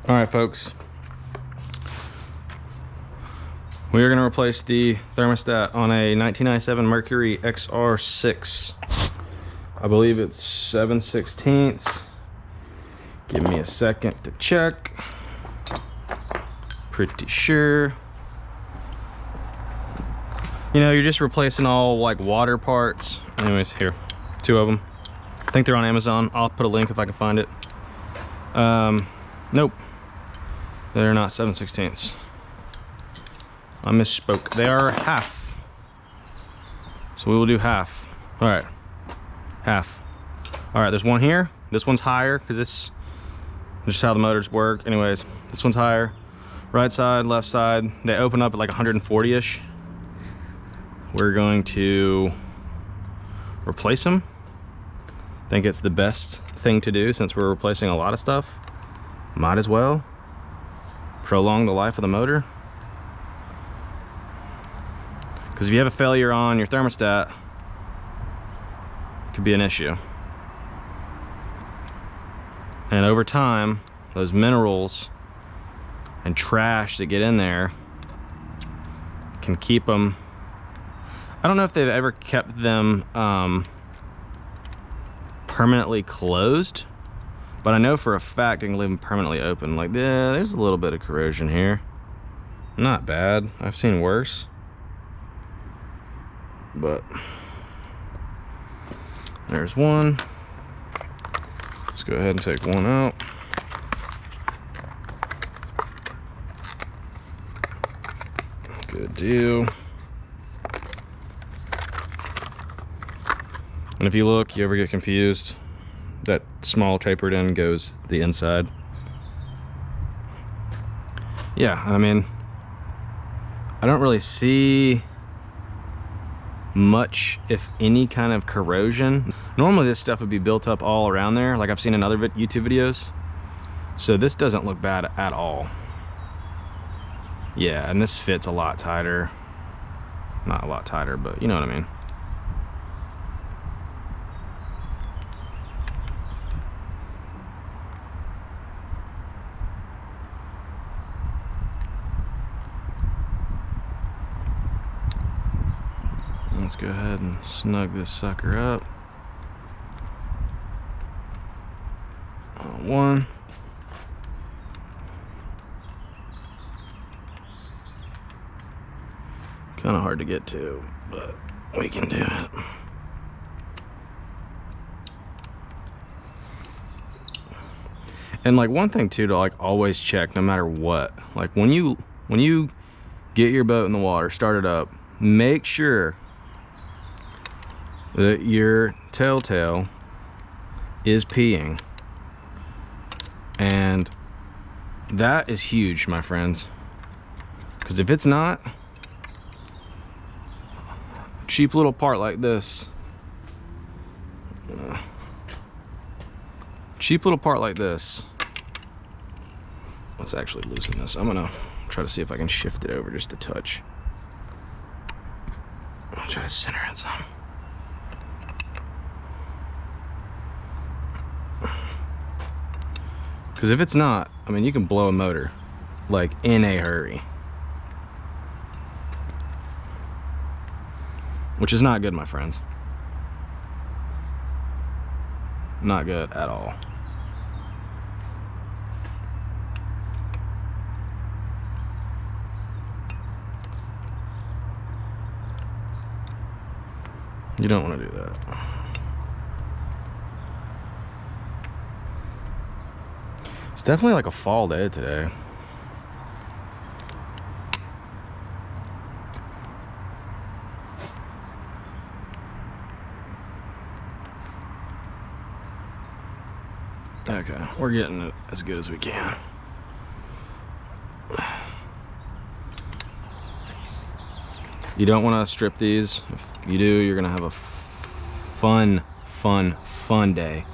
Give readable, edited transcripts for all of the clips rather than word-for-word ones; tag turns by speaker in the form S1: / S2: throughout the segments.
S1: All right, folks. We are going to replace the thermostat on a 1997 Mercury XR6. I believe it's 7/16. Give me a second to check. Pretty sure. You know, you're just replacing all like water parts. Anyways, here, 2 of them. I think they're on Amazon. I'll put a link if I can find it. Nope. They're not 7/16. I misspoke. They are half. So we will do half. All right, half. All right, there's one here. This one's higher because this is just how the motors work. Anyways, this one's higher. Right side, left side. They open up at like 140-ish. We're going to replace them. I think it's the best thing to do since we're replacing a lot of stuff. Might as well prolong the life of the motor. Because if you have a failure on your thermostat, it could be an issue. And over time, those minerals and trash that get in there can keep them. I don't know if they've ever kept them permanently closed, but I know for a fact I can leave them permanently open. Like, yeah, there's a little bit of corrosion here. Not bad. I've seen worse. But there's one. Let's go ahead and take one out. Good deal. And if you look, you ever get confused, that small tapered end goes the inside. Yeah, I mean, I don't really see much, if any, kind of corrosion. Normally this stuff would be built up all around there, like I've seen in other YouTube videos. So this doesn't look bad at all. Yeah, and this fits a lot tighter. Not a lot tighter, but you know what I mean. Let's go ahead and snug this sucker up. One. Kind of hard to get to, but we can do it. And like one thing too to like always check no matter what. Like when you get your boat in the water, start it up, make sure that your telltale is peeing. And that is huge, my friends, because if it's not, cheap little part like this, cheap little part like this, let's actually loosen this. I'm gonna try to see if I can shift it over just a touch. I'll try to center it some. Because if it's not, I mean, you can blow a motor like in a hurry, which is not good, my friends. Not good at all. You don't want to do that. It's definitely like a fall day today. Okay, we're getting it as good as we can. You don't want to strip these. If you do, you're gonna have a fun day.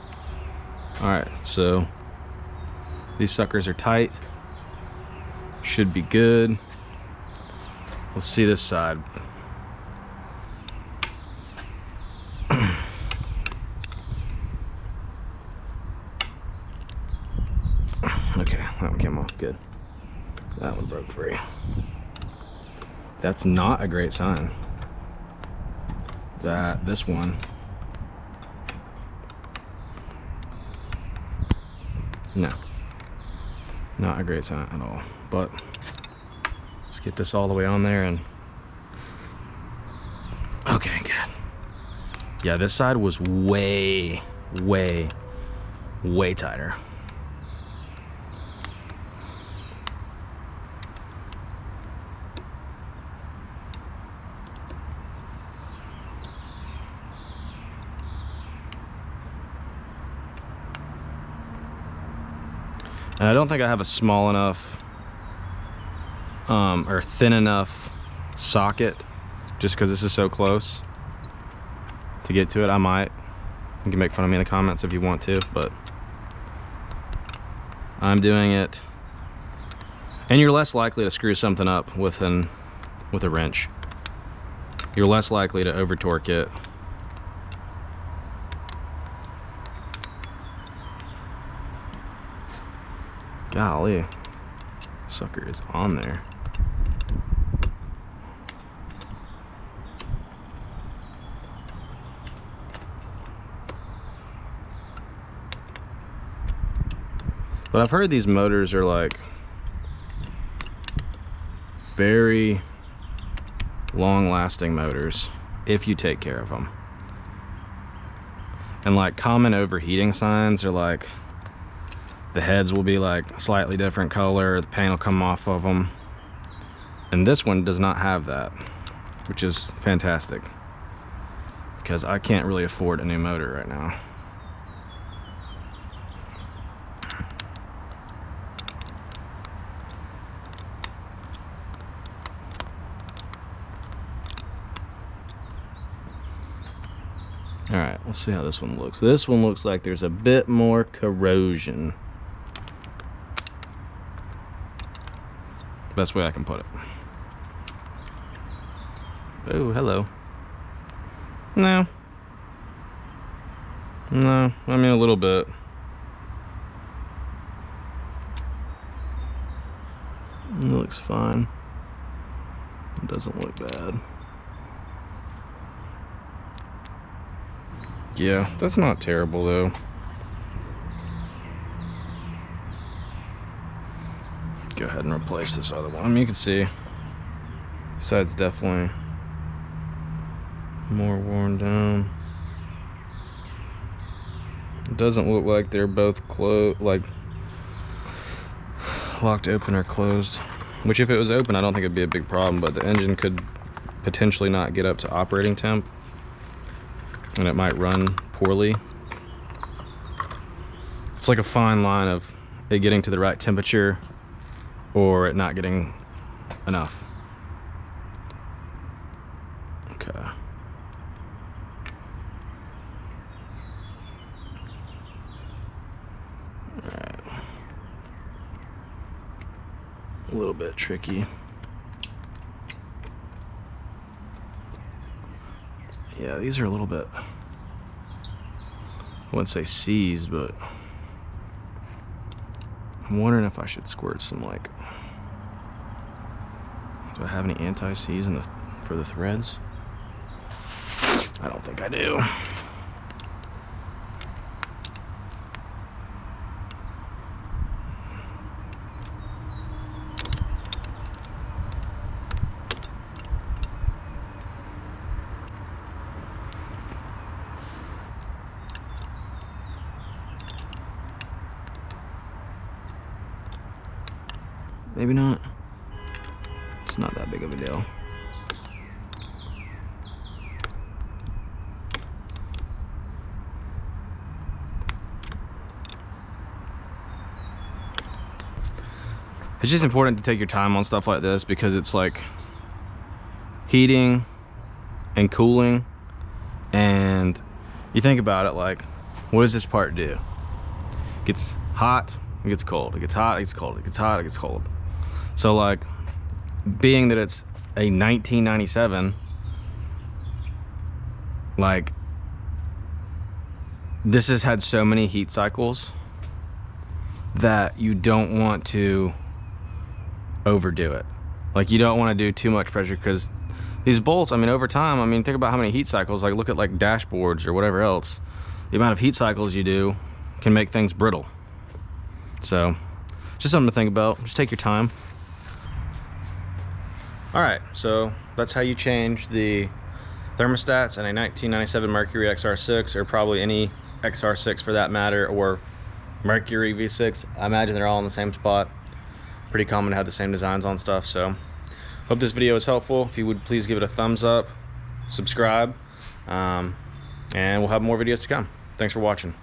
S1: All right, so these suckers are tight. Should be good. Let's see this side. Okay. that one came off good. That one broke free. That's not a great sign. This one. No. Not a great sign at all. But let's get this all the way on there and okay, good. Yeah, this side was way tighter. And I don't think I have a small enough or thin enough socket, just because this is so close to get to it. I might. You can make fun of me in the comments if you want to, but I'm doing it. And you're less likely to screw something up with a wrench. You're less likely to over torque it. Golly, sucker is on there. But I've heard these motors are like very long-lasting motors if you take care of them. And like common overheating signs are like the heads will be like slightly different color, the paint will come off of them. And this one does not have that, which is fantastic because I can't really afford a new motor right now. All right, let's see how this one looks. This one looks like there's a bit more corrosion. Best way I can put it. Oh, hello. No. No, I mean a little bit. It looks fine. It doesn't look bad. Yeah, that's not terrible though. Go ahead and replace this other one. I mean, you can see this side's definitely more worn down. It doesn't look like they're both closed, like locked open or closed. Which if it was open, I don't think it'd be a big problem, but the engine could potentially not get up to operating temp and it might run poorly. It's like a fine line of it getting to the right temperature or it not getting enough. Okay. Alright. A little bit tricky. Yeah, these are a little bit, I wouldn't say seized, but I'm wondering if I should squirt some, like, do I have any anti-seize for the threads? I don't think I do. Maybe not. It's not that big of a deal. It's just important to take your time on stuff like this because it's like heating and cooling, and you think about it like, what does this part do? It gets hot, it gets cold, it gets hot, it gets cold, it gets hot, it gets cold. So like, being that it's a 1997, like, this has had so many heat cycles that you don't want to overdo it. Like, you don't want to do too much pressure, because these bolts, I mean, over time, I mean, think about how many heat cycles, like look at like dashboards or whatever else. The amount of heat cycles you do can make things brittle. So just something to think about. Just take your time. All right, so that's how you change the thermostats in a 1997 Mercury XR6, or probably any XR6 for that matter, or Mercury V6. I imagine they're all in the same spot. Pretty common to have the same designs on stuff. So hope this video is helpful. If you would please give it a thumbs up, subscribe, and we'll have more videos to come. Thanks for watching.